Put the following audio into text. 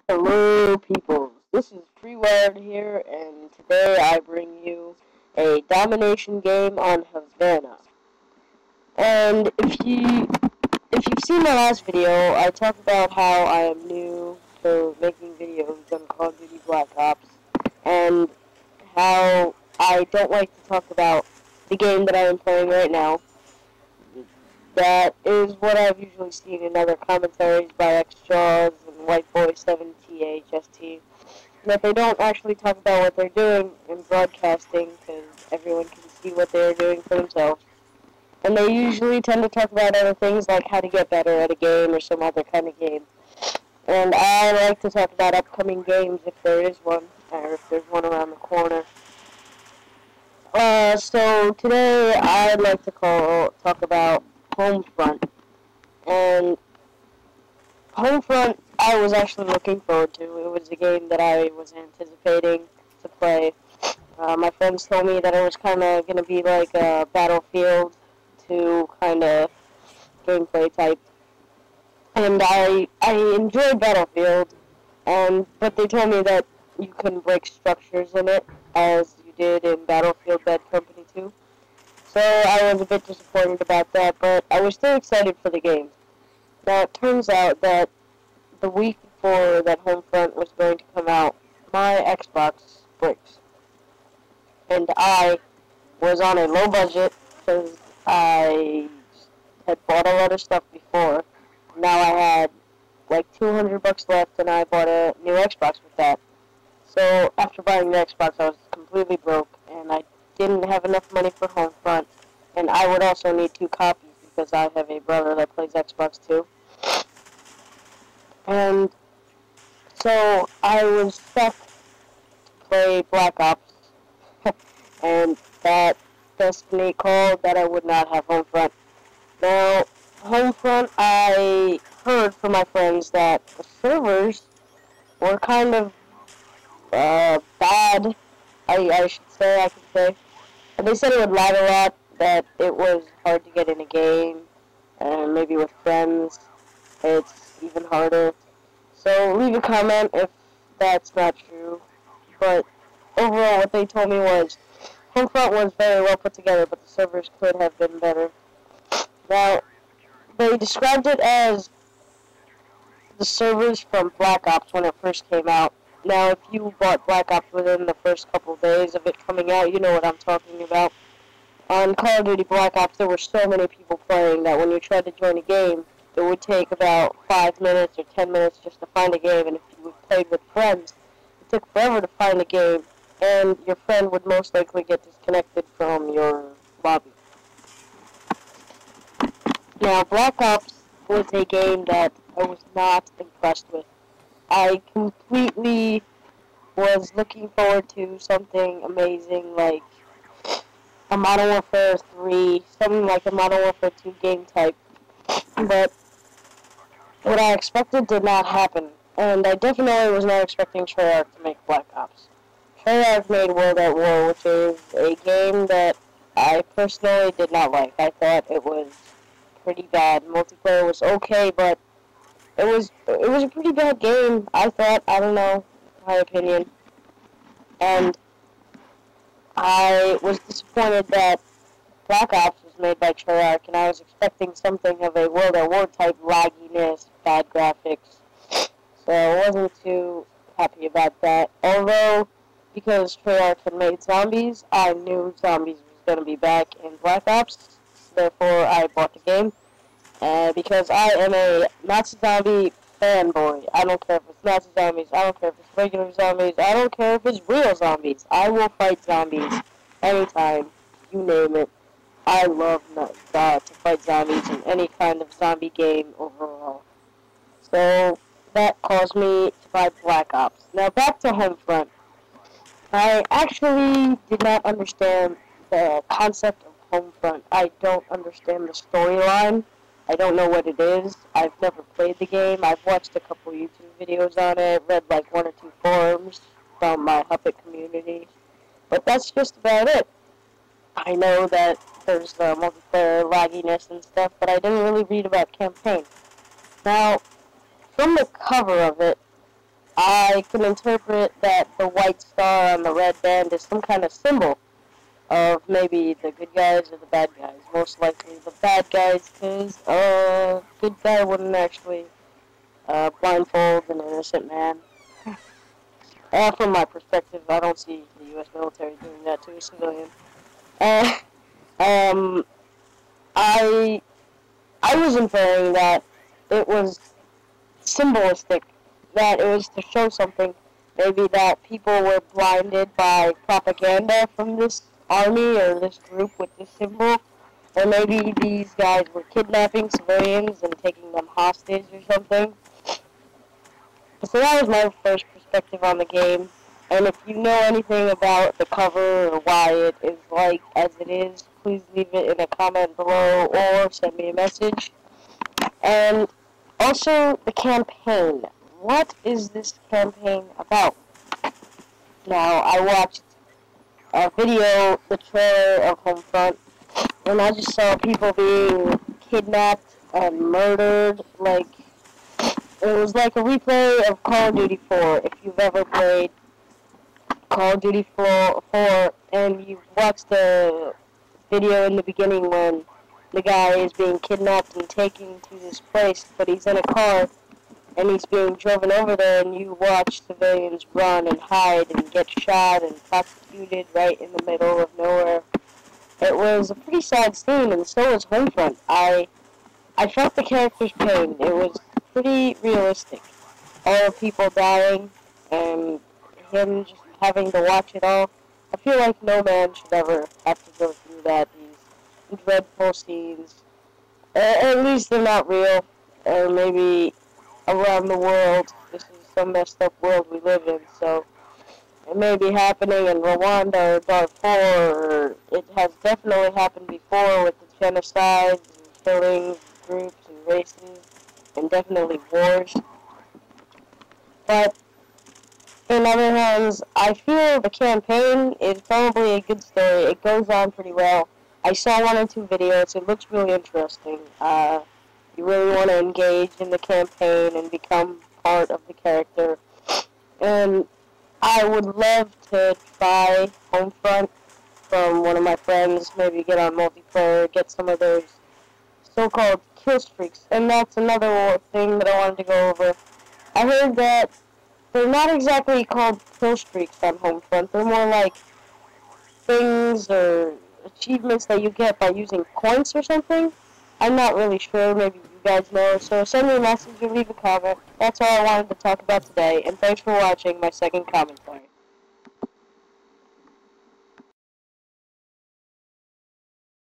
Hello, peoples. This is Pre-Wired here, and today I bring you a domination game on Havana. And if you've seen my last video, I talked about how I am new to making videos on Call of Duty Black Ops, and how I don't like to talk about the game that I am playing right now. That is what I've usually seen in other commentaries by Xjaws and Whiteboy7THST. That they don't actually talk about what they're doing in broadcasting because everyone can see what they're doing for themselves. And they usually tend to talk about other things like how to get better at a game or some other kind of game. And I like to talk about upcoming games if there is one, or if there's one around the corner. So today I'd like to talk about Homefront. And Homefront, I was actually looking forward to. It was a game that I was anticipating to play. My friends told me that it was kind of going to be like a Battlefield 2 kind of gameplay type. And I enjoyed Battlefield, but they told me that you couldn't break structures in it as you did in Battlefield Bad Company 2. So I was a bit disappointed about that, but I was still excited for the game. Now, it turns out that the week before that Homefront was going to come out, my Xbox breaks. And I was on a low budget because I had bought a lot of stuff before. Now I had like $200 left, and I bought a new Xbox with that. So after buying the Xbox, I was completely broke, and I didn't have enough money for Homefront, and I would also need 2 copies because I have a brother that plays Xbox too. And so I was stuck to play Black Ops, and that destiny called that I would not have Homefront. Now, Homefront, I heard from my friends that the servers were kind of bad, I should say, I could say. And they said it would lag a lot, that it was hard to get in a game, and maybe with friends it's even harder. So leave a comment if that's not true. But overall, what they told me was Homefront was very well put together, but the servers could have been better. Now, they described it as the servers from Black Ops when it first came out. Now, if you bought Black Ops within the first couple days of it coming out, you know what I'm talking about. On Call of Duty Black Ops, there were so many people playing that when you tried to join a game, it would take about 5 minutes or 10 minutes just to find a game, and if you played with friends, it took forever to find a game, and your friend would most likely get disconnected from your lobby. Now, Black Ops was a game that I was not impressed with. I completely was looking forward to something amazing like a Modern Warfare 3, something like a Modern Warfare 2 game type. But what I expected did not happen, and I definitely was not expecting Treyarch to make Black Ops. Treyarch made World at War, which is a game that I personally did not like. I thought it was pretty bad. Multiplayer was okay, but it was a pretty bad game, I thought. I don't know, my opinion. And I was disappointed that Black Ops was made by Treyarch, and I was expecting something of a World at War type lagginess, bad graphics. So I wasn't too happy about that. Although, because Treyarch had made zombies, I knew zombies was going to be back in Black Ops. Therefore, I bought the game. Because I am a Nazi zombie fanboy. I don't care if it's Nazi zombies, I don't care if it's regular zombies, I don't care if it's real zombies. I will fight zombies anytime, you name it. I love to fight zombies in any kind of zombie game overall. So that caused me to buy Black Ops. Now back to Homefront. I actually did not understand the concept of Homefront. I don't understand the storyline. I don't know what it is. I've never played the game. I've watched a couple YouTube videos on it, read like 1 or 2 forums from my Huppet community, but that's just about it. I know that there's multiplayer lagginess and stuff, but I didn't really read about campaign. Now, from the cover of it, I can interpret that the white star on the red band is some kind of symbol of maybe the good guys or the bad guys. Most likely the bad guys, because a good guy wouldn't actually blindfold an innocent man. From my perspective, I don't see the U.S. military doing that to a civilian. Uh, um, I I was inferring that it was symbolistic, that it was to show something. Maybe that people were blinded by propaganda from this army or this group with this symbol, or maybe these guys were kidnapping civilians and taking them hostage or something. So that was my first perspective on the game. And if you know anything about the cover or why it is like as it is, please leave it in a comment below or send me a message. And also the campaign. What is this campaign about? Now, I watched a video, the trailer of Homefront, and I just saw people being kidnapped and murdered. Like, it was like a replay of Call of Duty 4. If you've ever played Call of Duty 4 and you watched the video in the beginning when the guy is being kidnapped and taken to this place, but he's in a car and he's being driven over there, and you watch civilians run and hide and get shot and prosecuted right in the middle of nowhere. It was a pretty sad scene, and so was Homefront. I felt the character's pain. It was pretty realistic. All the people dying and him just having to watch it all. I feel like no man should ever have to go through that. These dreadful scenes. At least they're not real. Or maybe around the world. This is some messed up world we live in, so it may be happening in Rwanda or Darfur, or it has definitely happened before with the genocides and killings of groups and races, and definitely wars. But in other hands, I feel the campaign is probably a good story. It goes on pretty well. I saw 1 or 2 videos. It looks really interesting. You really want to engage in the campaign and become part of the character. And I would love to try Homefront from one of my friends, maybe get on multiplayer, get some of those so-called kill streaks. And that's another thing that I wanted to go over. I heard that they're not exactly called kill streaks on Homefront. They're more like things or achievements that you get by using points or something. I'm not really sure. Maybe you guys know. So send me a message or leave a comment. That's all I wanted to talk about today. And thanks for watching my second commentary.